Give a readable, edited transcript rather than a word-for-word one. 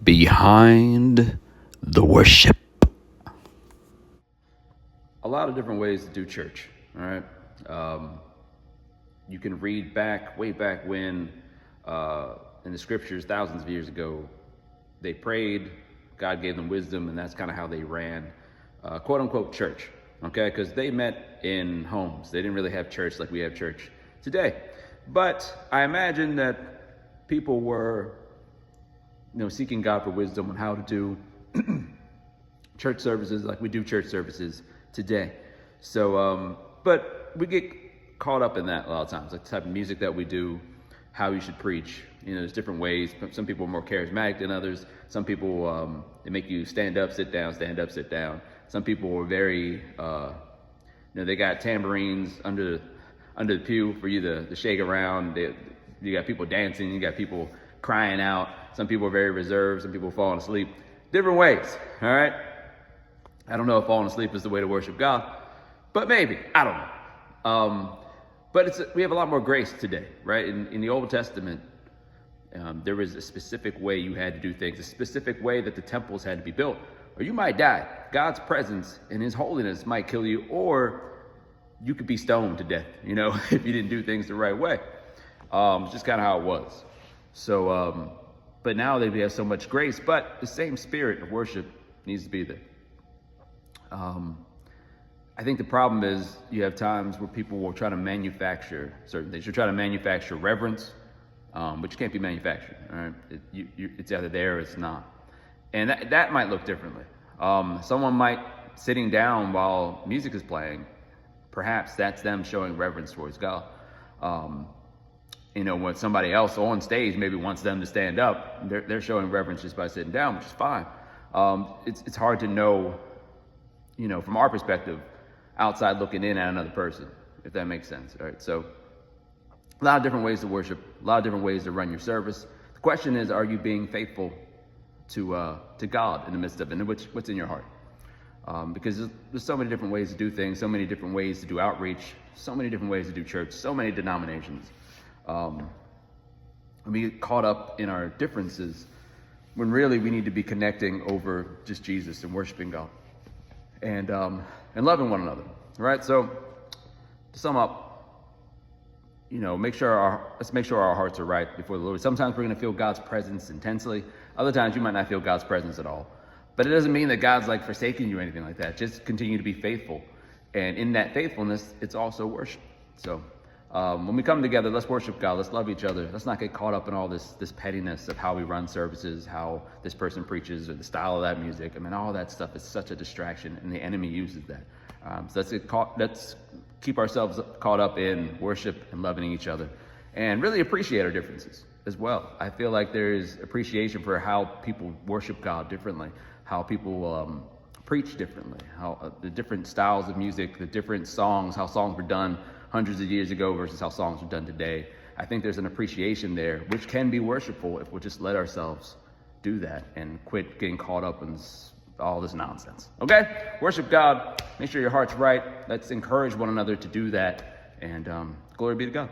Behind the worship. A lot of different ways to do church, all right? You can read way back when, in the scriptures, thousands of years ago, they prayed, God gave them wisdom, and that's kind of how they ran, quote unquote, church, okay? Because they met in homes. They didn't really have church like we have church today. But I imagine that people were, seeking God for wisdom on how to do church services like we do church services today. So, but we get caught up in that a lot of times, like the type of music that we do, how you should preach. There's different ways. Some people are more charismatic than others. Some people, they make you stand up, sit down, stand up, sit down. Some people are very, they got tambourines under the pew for you to shake around. You got people dancing, you got people crying out. Some people are very reserved, some people are falling asleep. Different ways, all right? I don't know if falling asleep is the way to worship God, but maybe, I don't know. But we have a lot more grace today, right? In the Old Testament, there was a specific way you had to do things, a specific way that the temples had to be built, or you might die. God's presence and his holiness might kill you, or you could be stoned to death, if you didn't do things the right way. It's just kind of how it was. So, but now that we have so much grace, but the same spirit of worship needs to be there. I think the problem is you have times where people will try to manufacture certain things. You're trying to manufacture reverence, but you can't be manufactured. All right, it's either there or it's not, and that might look differently. Someone might sitting down while music is playing. Perhaps that's them showing reverence towards God. When somebody else on stage maybe wants them to stand up, they're showing reverence just by sitting down, which is fine. It's hard to know, from our perspective, outside looking in at another person, if that makes sense. All right, so a lot of different ways to worship, a lot of different ways to run your service. The question is, are you being faithful to God in the midst of it, and what's in your heart? Because there's so many different ways to do things, so many different ways to do outreach, so many different ways to do church, so many denominations. We get caught up in our differences when really we need to be connecting over just Jesus and worshiping God and loving one another. All right. So to sum up, let's make sure our hearts are right before the Lord. Sometimes we're going to feel God's presence intensely. Other times you might not feel God's presence at all. But it doesn't mean that God's like forsaking you or anything like that. Just continue to be faithful. And in that faithfulness, it's also worship. So when we come together, let's worship God. Let's love each other. Let's not get caught up in all this pettiness of how we run services, how this person preaches, or the style of that music. I mean, all that stuff is such a distraction, and the enemy uses that. So let's keep ourselves caught up in worship and loving each other, and really appreciate our differences as well. I feel like there is appreciation for how people worship God differently, how people preach differently, how the different styles of music, the different songs, how songs were done hundreds of years ago versus how songs are done today. I think there's an appreciation there, which can be worshipful if we'll just let ourselves do that and quit getting caught up in all this nonsense. Okay? Worship God. Make sure your heart's right. Let's encourage one another to do that. And glory be to God.